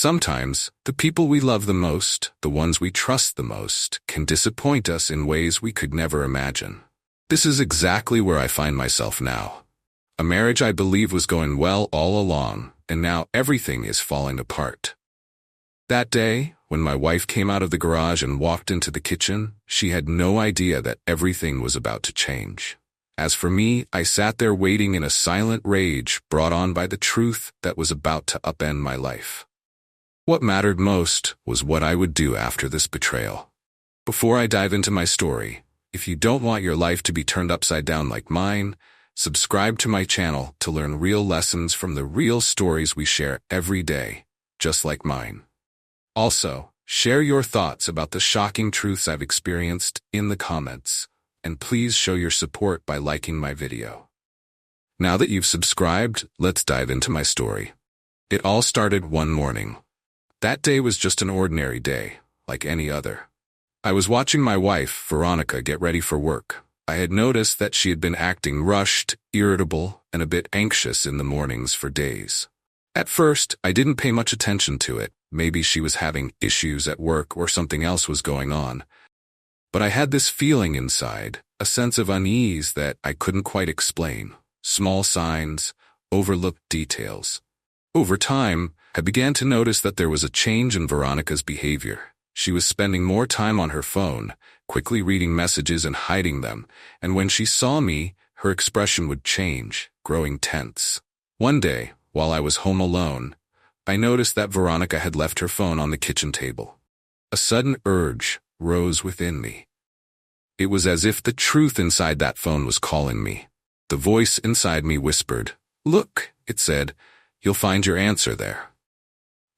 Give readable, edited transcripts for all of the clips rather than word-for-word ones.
Sometimes, the people we love the most, the ones we trust the most, can disappoint us in ways we could never imagine. This is exactly where I find myself now. A marriage I believe was going well all along, and now everything is falling apart. That day, when my wife came out of the garage and walked into the kitchen, she had no idea that everything was about to change. As for me, I sat there waiting in a silent rage brought on by the truth that was about to upend my life. What mattered most was what I would do after this betrayal. Before I dive into my story, if you don't want your life to be turned upside down like mine, subscribe to my channel to learn real lessons from the real stories we share every day, just like mine. Also, share your thoughts about the shocking truths I've experienced in the comments, and please show your support by liking my video. Now that you've subscribed, let's dive into my story. It all started one morning. That day was just an ordinary day, like any other. I was watching my wife, Veronica, get ready for work. I had noticed that she had been acting rushed, irritable, and a bit anxious in the mornings for days. At first, I didn't pay much attention to it. Maybe she was having issues at work or something else was going on. But I had this feeling inside, a sense of unease that I couldn't quite explain. Small signs, overlooked details. Over time, I began to notice that there was a change in Veronica's behavior. She was spending more time on her phone, quickly reading messages and hiding them, and when she saw me, her expression would change, growing tense. One day, while I was home alone, I noticed that Veronica had left her phone on the kitchen table. A sudden urge rose within me. It was as if the truth inside that phone was calling me. The voice inside me whispered, "Look," it said, "you'll find your answer there."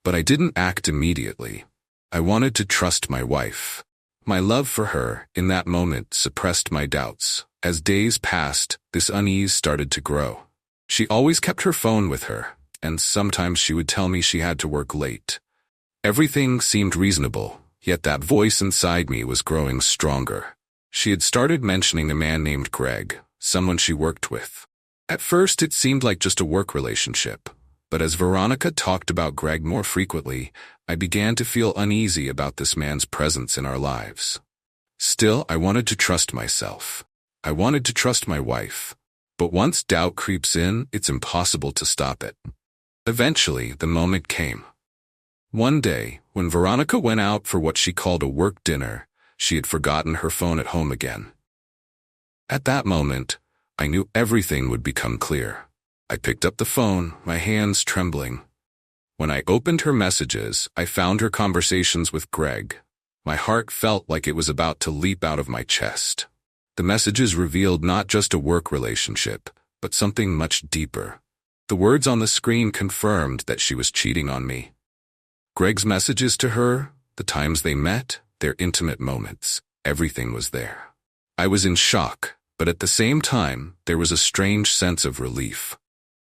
But I didn't act immediately. I wanted to trust my wife. My love for her, in that moment, suppressed my doubts. As days passed, this unease started to grow. She always kept her phone with her, and sometimes she would tell me she had to work late. Everything seemed reasonable, yet that voice inside me was growing stronger. She had started mentioning a man named Greg, someone she worked with. At first, it seemed like just a work relationship. But as Veronica talked about Greg more frequently, I began to feel uneasy about this man's presence in our lives. Still, I wanted to trust myself. I wanted to trust my wife. But once doubt creeps in, it's impossible to stop it. Eventually, the moment came. One day, when Veronica went out for what she called a work dinner, she had forgotten her phone at home again. At that moment, I knew everything would become clear. I picked up the phone, my hands trembling. When I opened her messages, I found her conversations with Greg. My heart felt like it was about to leap out of my chest. The messages revealed not just a work relationship, but something much deeper. The words on the screen confirmed that she was cheating on me. Greg's messages to her, the times they met, their intimate moments, everything was there. I was in shock, but at the same time, there was a strange sense of relief.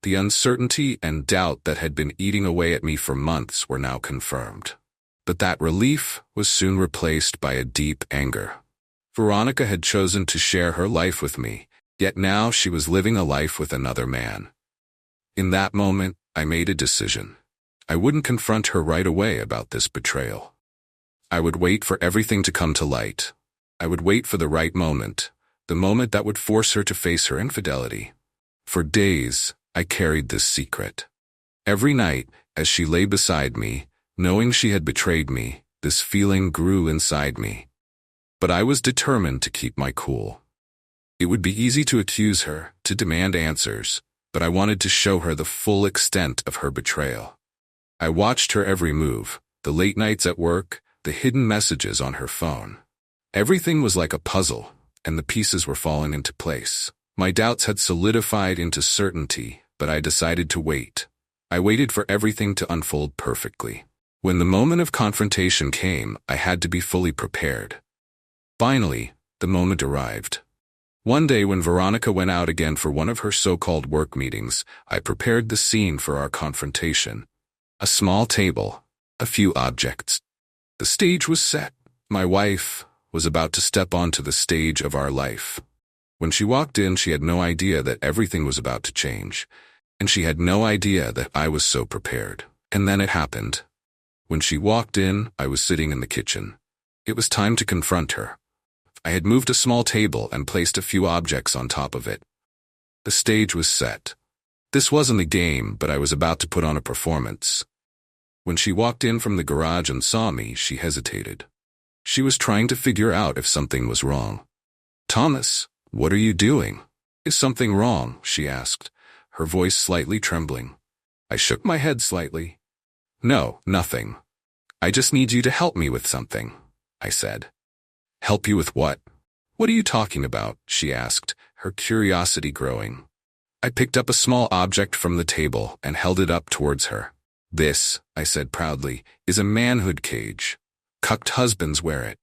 The uncertainty and doubt that had been eating away at me for months were now confirmed. But that relief was soon replaced by a deep anger. Veronica had chosen to share her life with me, yet now she was living a life with another man. In that moment, I made a decision. I wouldn't confront her right away about this betrayal. I would wait for everything to come to light. I would wait for the right moment, the moment that would force her to face her infidelity. For days, I carried this secret. Every night, as she lay beside me, knowing she had betrayed me, this feeling grew inside me. But I was determined to keep my cool. It would be easy to accuse her, to demand answers, but I wanted to show her the full extent of her betrayal. I watched her every move, the late nights at work, the hidden messages on her phone. Everything was like a puzzle, and the pieces were falling into place. My doubts had solidified into certainty, but I decided to wait. I waited for everything to unfold perfectly. When the moment of confrontation came, I had to be fully prepared. Finally, the moment arrived. One day when Veronica went out again for one of her so-called work meetings, I prepared the scene for our confrontation. A small table, a few objects. The stage was set. My wife was about to step onto the stage of our life. When she walked in, she had no idea that everything was about to change, and she had no idea that I was so prepared. And then it happened. When she walked in, I was sitting in the kitchen. It was time to confront her. I had moved a small table and placed a few objects on top of it. The stage was set. This wasn't a game, but I was about to put on a performance. When she walked in from the garage and saw me, she hesitated. She was trying to figure out if something was wrong. "Thomas, what are you doing? Is something wrong?" she asked, her voice slightly trembling. I shook my head slightly. "No, nothing. I just need you to help me with something," I said. "Help you with what? What are you talking about?" she asked, her curiosity growing. I picked up a small object from the table and held it up towards her. "This," I said proudly, "is a manhood cage. Cucked husbands wear it."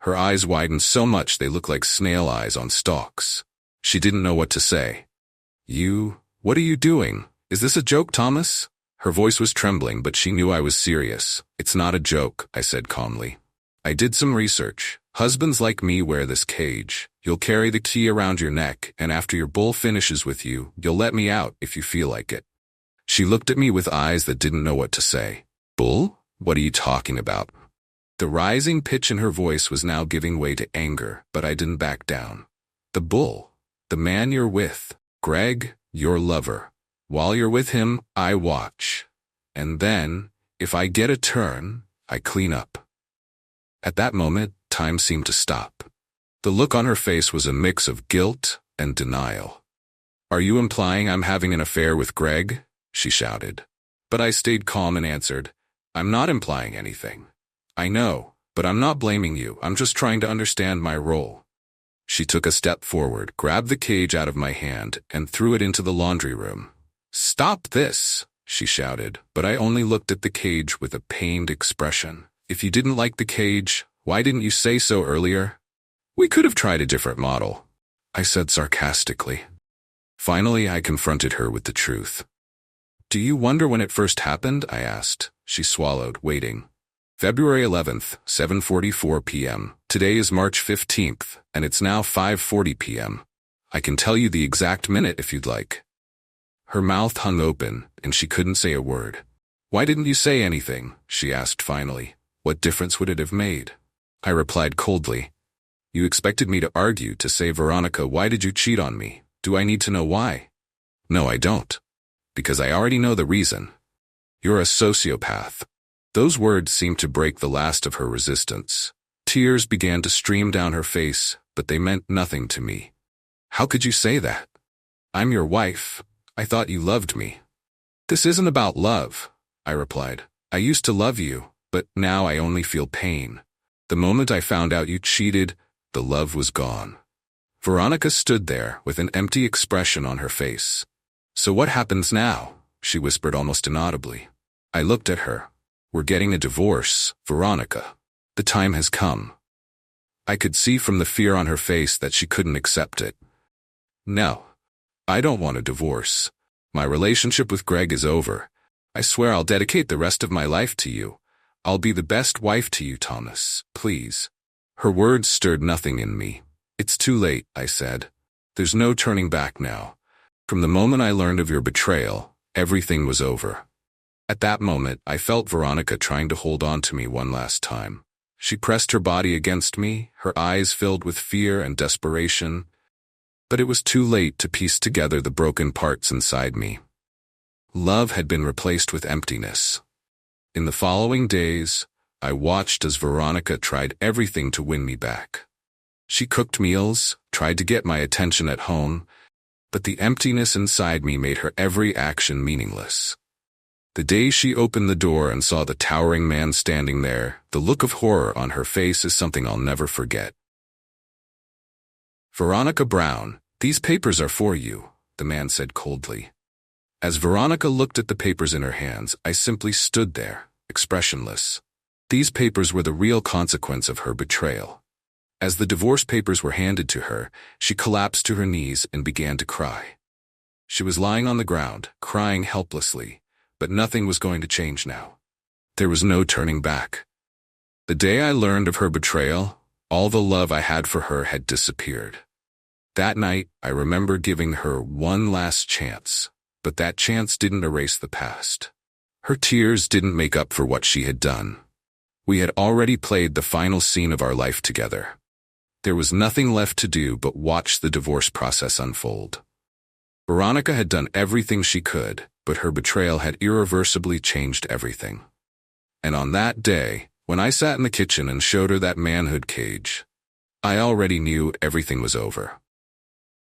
Her eyes widened so much they looked like snail eyes on stalks. She didn't know what to say. What are you doing? Is this a joke, Thomas?" Her voice was trembling, but she knew I was serious. "It's not a joke," I said calmly. "I did some research. Husbands like me wear this cage. You'll carry the key around your neck, and after your bull finishes with you, you'll let me out if you feel like it." She looked at me with eyes that didn't know what to say. "Bull? What are you talking about?" The rising pitch in her voice was now giving way to anger, but I didn't back down. "The bull. The man you're with. Greg, your lover. While you're with him, I watch. And then, if I get a turn, I clean up." At that moment, time seemed to stop. The look on her face was a mix of guilt and denial. "Are you implying I'm having an affair with Greg?" she shouted. But I stayed calm and answered, "I'm not implying anything. I know, but I'm not blaming you. I'm just trying to understand my role." She took a step forward, grabbed the cage out of my hand, and threw it into the laundry room. "Stop this!" she shouted, but I only looked at the cage with a pained expression. "If you didn't like the cage, why didn't you say so earlier? We could have tried a different model," I said sarcastically. Finally, I confronted her with the truth. "Do you wonder when it first happened?" I asked. She swallowed, waiting. "February 11th, 7:44 p.m. Today is March 15th, and it's now 5:40 p.m. I can tell you the exact minute if you'd like." Her mouth hung open, and she couldn't say a word. "Why didn't you say anything?" she asked finally. "What difference would it have made?" I replied coldly. "You expected me to argue, to say, 'Veronica, why did you cheat on me?' Do I need to know why?" "No, I don't. Because I already know the reason. You're a sociopath." Those words seemed to break the last of her resistance. Tears began to stream down her face, but they meant nothing to me. "How could you say that? I'm your wife. I thought you loved me." "This isn't about love," I replied. "I used to love you, but now I only feel pain. The moment I found out you cheated, the love was gone." Veronica stood there with an empty expression on her face. "So what happens now?" she whispered almost inaudibly. I looked at her. "We're getting a divorce, Veronica. The time has come." I could see from the fear on her face that she couldn't accept it. "No, I don't want a divorce. My relationship with Greg is over. I swear I'll dedicate the rest of my life to you. I'll be the best wife to you, Thomas, please." Her words stirred nothing in me. "It's too late," I said. "There's no turning back now. From the moment I learned of your betrayal, everything was over." At that moment, I felt Veronica trying to hold on to me one last time. She pressed her body against me, her eyes filled with fear and desperation. But it was too late to piece together the broken parts inside me. Love had been replaced with emptiness. In the following days, I watched as Veronica tried everything to win me back. She cooked meals, tried to get my attention at home, but the emptiness inside me made her every action meaningless. The day she opened the door and saw the towering man standing there, the look of horror on her face is something I'll never forget. "Veronica Brown, these papers are for you," the man said coldly. As Veronica looked at the papers in her hands, I simply stood there, expressionless. These papers were the real consequence of her betrayal. As the divorce papers were handed to her, she collapsed to her knees and began to cry. She was lying on the ground, crying helplessly, but nothing was going to change now. There was no turning back. The day I learned of her betrayal, all the love I had for her had disappeared. That night, I remember giving her one last chance, but that chance didn't erase the past. Her tears didn't make up for what she had done. We had already played the final scene of our life together. There was nothing left to do but watch the divorce process unfold. Veronica had done everything she could, but her betrayal had irreversibly changed everything. And on that day, when I sat in the kitchen and showed her that manhood cage, I already knew everything was over.